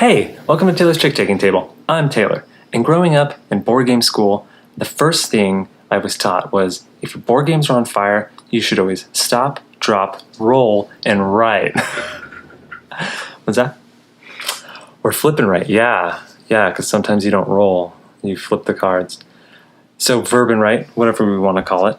Hey, welcome to Taylor's Trick-Taking Table. I'm Taylor, and growing up in board game school, the first thing I was taught was if your board games are on fire, you should always stop, drop, roll, and write. What's that? Or flip and write, yeah, because sometimes you don't roll, you flip the cards. So verb and write, whatever we want to call it.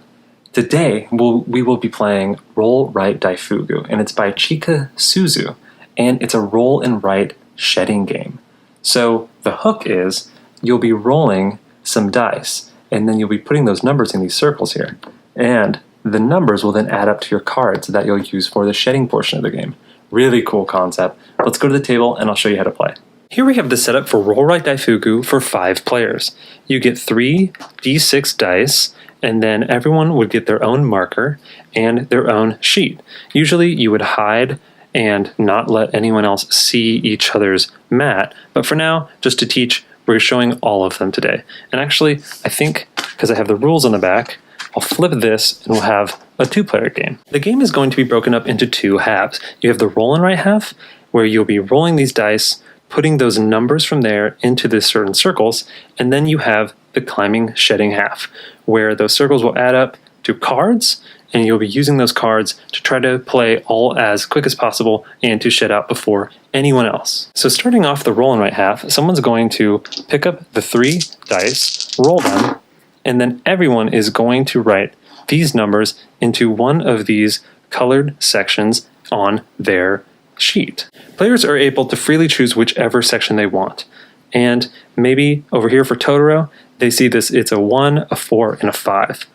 Today, we will be playing Roll, Write, Daifugō, and it's by Chika Suzu, and it's a roll and write shedding game. So the hook is you'll be rolling some dice, and then you'll be putting those numbers in these circles here. And the numbers will then add up to your cards that you'll use for the shedding portion of the game. Really cool concept. Let's go to the table and I'll show you how to play. Here we have the setup for Roll, Write, Daifugō for 5 players. You get 3 d6 dice, and then everyone would get their own marker and their own sheet. Usually you would hide and not let anyone else see each other's mat, but for now, just to teach, we're showing all of them today. And actually, I think, because I have the rules on the back, I'll flip this and we'll have a 2-player game. The game is going to be broken up into 2 halves. You have the roll and write half, where you'll be rolling these dice, putting those numbers from there into the certain circles, and then you have the climbing shedding half, where those circles will add up to cards, and you'll be using those cards to try to play all as quick as possible and to shed out before anyone else. So starting off the roll and write half, someone's going to pick up the 3 dice, roll them, and then everyone is going to write these numbers into one of these colored sections on their sheet. Players are able to freely choose whichever section they want. And maybe over here for Totoro, they see this, it's a 1, a 4, and a 5.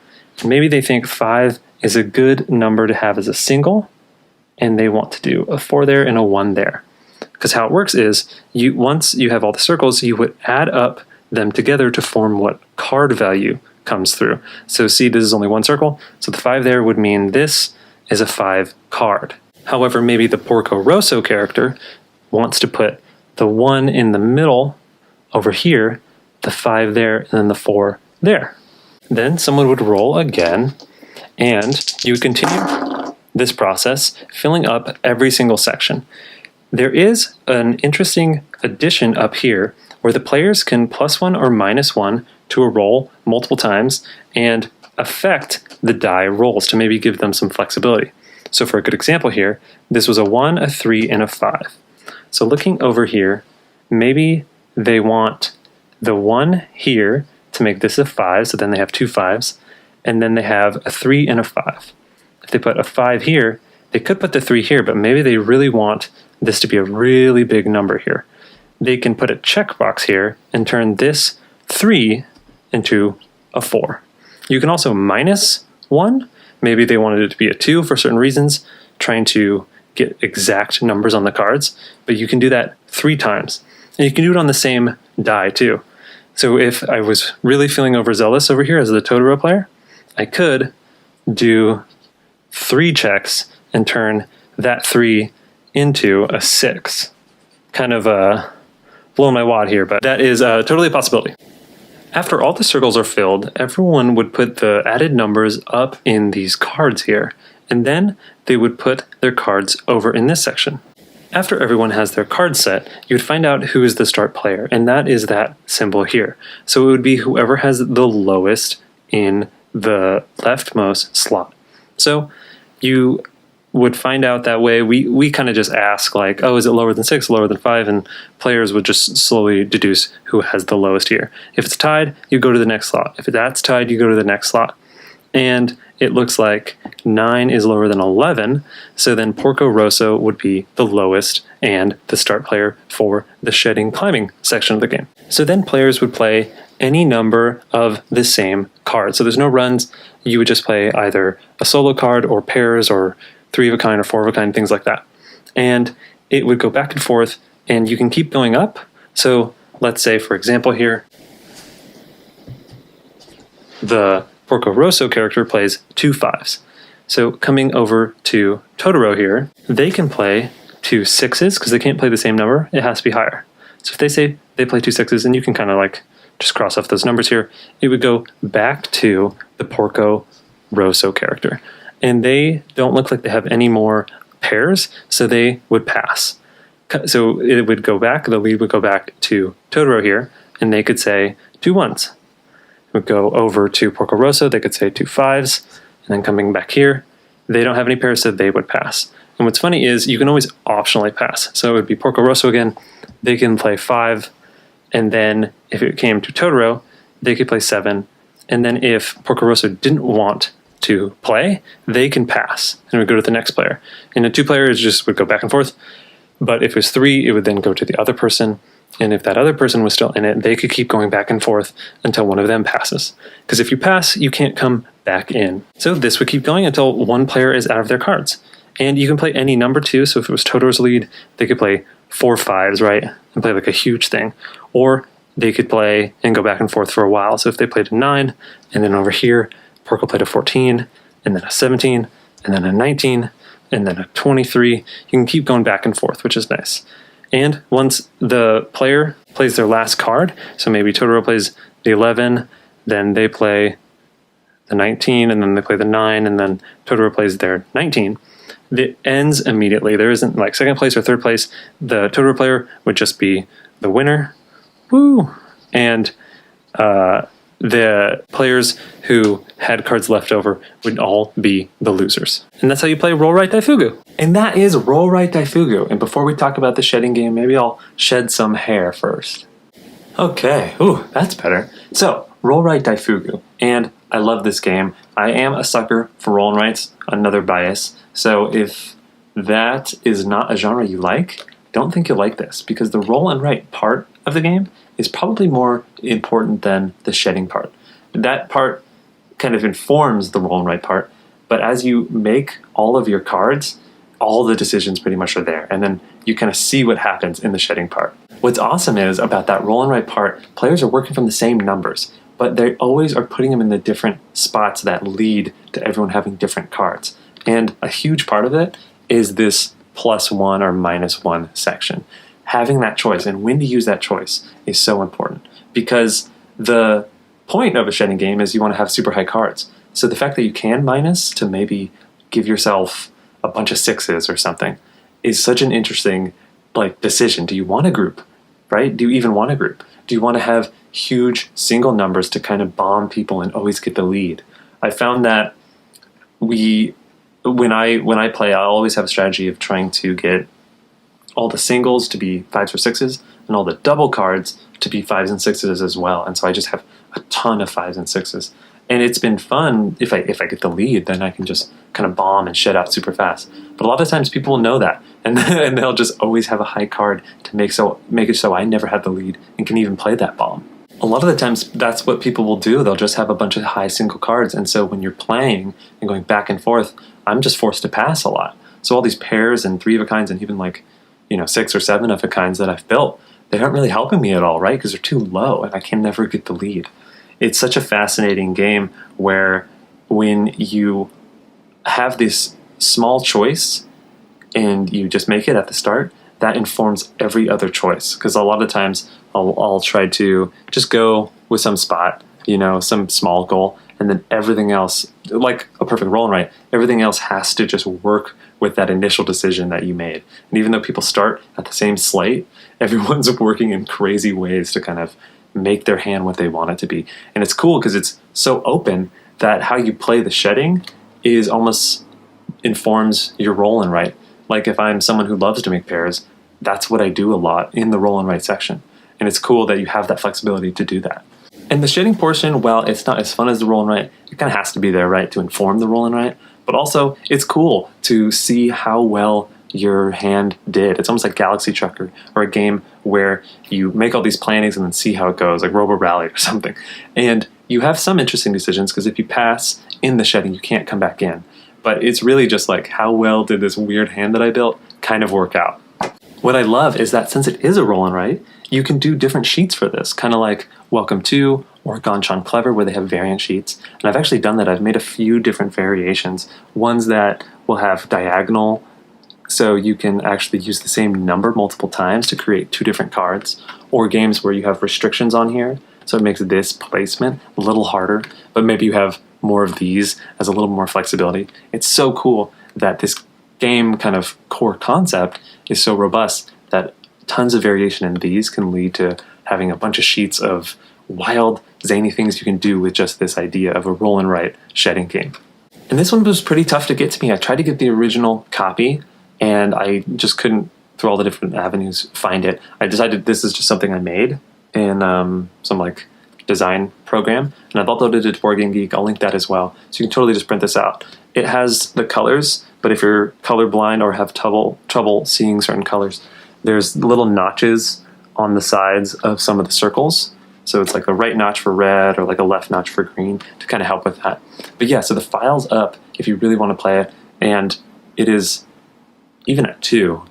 Maybe they think 5 is a good number to have as a single, and they want to do a 4 there and a 1 there. Because how it works is, once you have all the circles, you would add up them together to form what card value comes through. So see, this is only 1 circle, so the 5 there would mean this is a 5 card. However, maybe the Porco Rosso character wants to put the 1 in the middle over here, the 5 there, and then the 4 there. Then someone would roll again, and you would continue this process, filling up every single section. There is an interesting addition up here where the players can +1 or -1 to a roll multiple times and affect the die rolls to maybe give them some flexibility. So for a good example here, this was a 1, a 3, and a 5. So looking over here, maybe they want the 1 here to make this a 5, so then they have 2 5s, and then they have a 3 and a 5. If they put a 5 here, they could put the 3 here, but maybe they really want this to be a really big number here. They can put a checkbox here and turn this 3 into a 4. You can also -1. Maybe they wanted it to be a 2 for certain reasons, trying to get exact numbers on the cards, but you can do that 3 times. And you can do it on the same die too. So if I was really feeling overzealous over here as the Totoro player, I could do 3 checks and turn that 3 into a 6. Kind of blowing my wad here, but that is totally a possibility. After all the circles are filled, everyone would put the added numbers up in these cards here, and then they would put their cards over in this section. After everyone has their cards set, you would find out who is the start player, and that is that symbol here. So it would be whoever has the lowest in the leftmost slot. So you would find out that way. We kind of just ask like, oh, is it lower than 6, lower than 5? And players would just slowly deduce who has the lowest here. If it's tied, you go to the next slot. If that's tied, you go to the next slot. And it looks like 9 is lower than 11, so then Porco Rosso would be the lowest and the start player for the shedding climbing section of the game. So then players would play any number of the same card. So there's no runs. You would just play either a solo card or pairs or 3 of a kind or 4 of a kind, things like that. And it would go back and forth, and you can keep going up. So let's say, for example here, the Porco Rosso character plays 2 5s. So coming over to Totoro here, they can play 2 6s because they can't play the same number. It has to be higher. So if they say they play 2 6s, and you can kind of like just cross off those numbers here, it would go back to the Porco Rosso character. And they don't look like they have any more pairs, so they would pass. So it would go back, the lead would go back to Totoro here, and they could say 2 1s. It would go over to Porco Rosso, they could say 2 5s, and then coming back here, they don't have any pairs, so they would pass. And what's funny is you can always optionally pass. So it would be Porco Rosso again, they can play 5, and then if it came to Totoro, they could play 7, and then if Porco Rosso didn't want to play, they can pass, and it would go to the next player. And the 2 players just would go back and forth, but if it was 3, it would then go to the other person, and if that other person was still in it, they could keep going back and forth until one of them passes. Because if you pass, you can't come back in. So this would keep going until one player is out of their cards. And you can play any number too, so if it was Totoro's lead, they could play 4 5s, right? And play like a huge thing. Or they could play and go back and forth for a while. So if they played a 9, and then over here, Porco played a 14, and then a 17, and then a 19, and then a 23. You can keep going back and forth, which is nice. And once the player plays their last card, so maybe Totoro plays the 11, then they play the 19, and then they play the 9, and then Totoro plays their 19. It ends immediately. There isn't like second place or third place. The Totoro player would just be the winner. Woo! And the players who had cards left over would all be the losers. And that's how you play Roll Right Daifugō. And that is Roll Right Daifugō. And before we talk about the shedding game, maybe I'll shed some hair first. Okay, ooh, that's better. So, Roll Right Daifugō. And I love this game. I am a sucker for roll and rights, another bias. So if that is not a genre you like, don't think you'll like this, because the roll and write part of the game is probably more important than the shedding part. That part kind of informs the roll and write part, but as you make all of your cards, all the decisions pretty much are there, and then you kind of see what happens in the shedding part. What's awesome is about that roll and write part, players are working from the same numbers, but they always are putting them in the different spots that lead to everyone having different cards. And a huge part of it is this +1 or -1 section. Having that choice and when to use that choice is so important, because the point of a shedding game is you want to have super high cards. So the fact that you can minus to maybe give yourself a bunch of 6s or something is such an interesting decision. Do you want a group, right? Do you even want a group? Do you want to have huge single numbers to kind of bomb people and always get the lead? I found that when I play, I always have a strategy of trying to get all the singles to be 5s or 6s and all the double cards to be 5s and 6s as well. And so I just have a ton of 5s and 6s. And it's been fun. If I get the lead, then I can just kind of bomb and shed out super fast. But a lot of times people will know that, and they'll just always have a high card to make it so I never have the lead and can even play that bomb. A lot of the times that's what people will do. They'll just have a bunch of high single cards, and so when you're playing and going back and forth, I'm just forced to pass a lot. So all these pairs and 3 of a kinds and even 6 or 7 of a kinds that I've built, they aren't really helping me at all, right? Because they're too low and I can never get the lead. It's such a fascinating game where when you have this small choice and you just make it at the start, that informs every other choice. Because a lot of times I'll try to just go with some spot, some small goal, and then everything else, like a perfect roll and write, everything else has to just work with that initial decision that you made. And even though people start at the same slate, everyone's working in crazy ways to kind of make their hand what they want it to be. And it's cool because it's so open that how you play the shedding is almost informs your roll and write. Like if I'm someone who loves to make pairs, that's what I do a lot in the roll and write section. And it's cool that you have that flexibility to do that. And the shedding portion, while it's not as fun as the roll and write, it kind of has to be there, right, to inform the roll and write. But also, it's cool to see how well your hand did. It's almost like Galaxy Trucker, or a game where you make all these plannings and then see how it goes, like Robo Rally or something. And you have some interesting decisions, because if you pass in the shedding, you can't come back in. But it's really just like, how well did this weird hand that I built kind of work out? What I love is that since it is a roll and write, you can do different sheets for this, kind of like Welcome To or Ganchan Clever, where they have variant sheets. And I've actually done that. I've made a few different variations, ones that will have diagonal, so you can actually use the same number multiple times to create 2 different cards, or games where you have restrictions on here, so it makes this placement a little harder, but maybe you have more of these as a little more flexibility. It's so cool that this game kind of core concept is so robust that tons of variation in these can lead to having a bunch of sheets of wild, zany things you can do with just this idea of a roll and write shedding game. And this one was pretty tough to get to me. I tried to get the original copy, and I just couldn't, through all the different avenues, find it. I decided this is just something I made in some like design program, and I've uploaded it to Board Game Geek. I'll link that as well. So you can totally just print this out. It has the colors, but if you're colorblind or have trouble seeing certain colors, there's little notches on the sides of some of the circles. So it's like a right notch for red or like a left notch for green to kind of help with that. But yeah, so the file's up if you really want to play it, and it is, even at 2,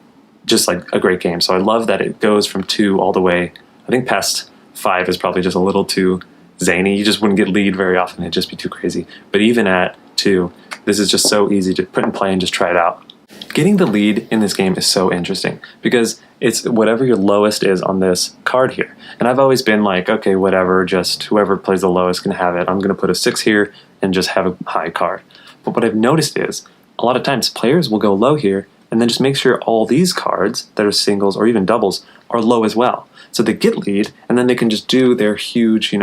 just like a great game. So I love that it goes from 2 all the way, I think past 5 is probably just a little too zany. You just wouldn't get lead very often, it'd just be too crazy. But even at 2, this is just so easy to print and play and just try it out. Getting the lead in this game is so interesting because it's whatever your lowest is on this card here. And I've always been like, okay, whatever, just whoever plays the lowest can have it. I'm going to put a 6 here and just have a high card. But what I've noticed is a lot of times players will go low here and then just make sure all these cards that are singles or even doubles are low as well. So they get lead, and then they can just do their huge,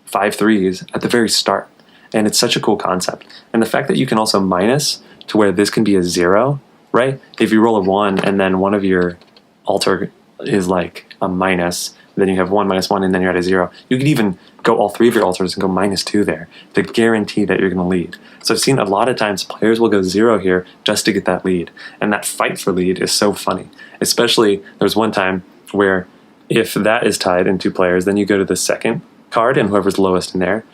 5 threes at the very start. And it's such a cool concept. And the fact that you can also minus to where this can be a 0, right? If you roll a 1 and then one of your altar is like a minus, then you have 1 minus 1 and then you're at a 0. You could even go all 3 of your altars and go -2 there to guarantee that you're going to lead. So I've seen a lot of times players will go 0 here just to get that lead. And that fight for lead is so funny. Especially there's one time where if that is tied in 2 players, then you go to the second card and whoever's lowest in there.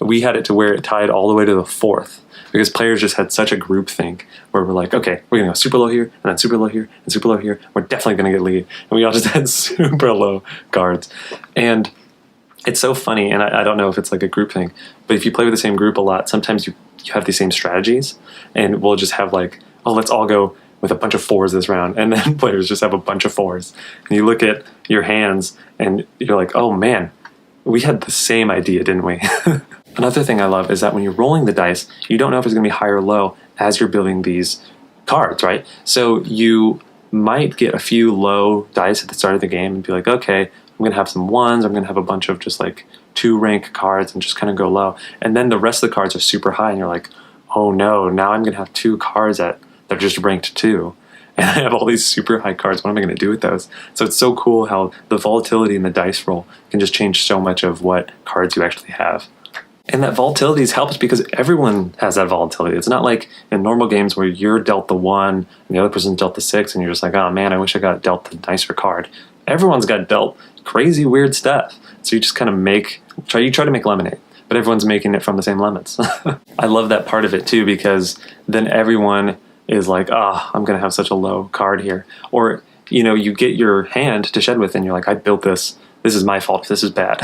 We had it to where it tied all the way to the 4th because players just had such a group think where we're like, okay, we're going to go super low here and then super low here and super low here. We're definitely going to get lead. And we all just had super low cards. And it's so funny, and I don't know if it's like a group thing, but if you play with the same group a lot, sometimes you have the same strategies, and we'll just have like, oh, let's all go with a bunch of 4s this round, and then players just have a bunch of 4s. And you look at your hands, and you're like, oh man, we had the same idea, didn't we? Another thing I love is that when you're rolling the dice, you don't know if it's going to be high or low as you're building these cards, right? So you might get a few low dice at the start of the game and be like, okay, I'm going to have some 1s, I'm going to have a bunch of just like 2 rank cards and just kind of go low. And then the rest of the cards are super high and you're like, oh no, now I'm going to have 2 cards that are just ranked 2. And I have all these super high cards, what am I going to do with those? So it's so cool how the volatility in the dice roll can just change so much of what cards you actually have. And that volatility helps because everyone has that volatility. It's not like in normal games where you're dealt the 1 and the other person's dealt the 6 and you're just like, oh man, I wish I got dealt the nicer card. Everyone's got dealt crazy weird stuff. So you just kind of try to make lemonade, but everyone's making it from the same lemons. I love that part of it too, because then everyone is like, oh, I'm going to have such a low card here. Or, you get your hand to shed with and you're like, I built this. This is my fault. This is bad.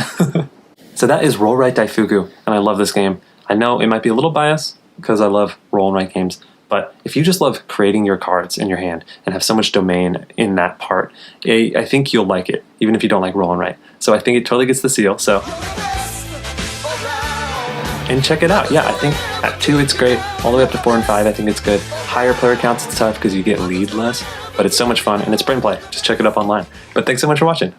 So that is Roll Right Daifugō, and I love this game. I know it might be a little biased because I love roll and write games, but if you just love creating your cards in your hand and have so much domain in that part, I think you'll like it, even if you don't like roll and write. So I think it totally gets the seal, so. And check it out. Yeah, I think at 2 it's great. All the way up to 4 and 5, I think it's good. Higher player counts, it's tough because you get lead less, but it's so much fun, and it's print and play. Just check it up online. But thanks so much for watching.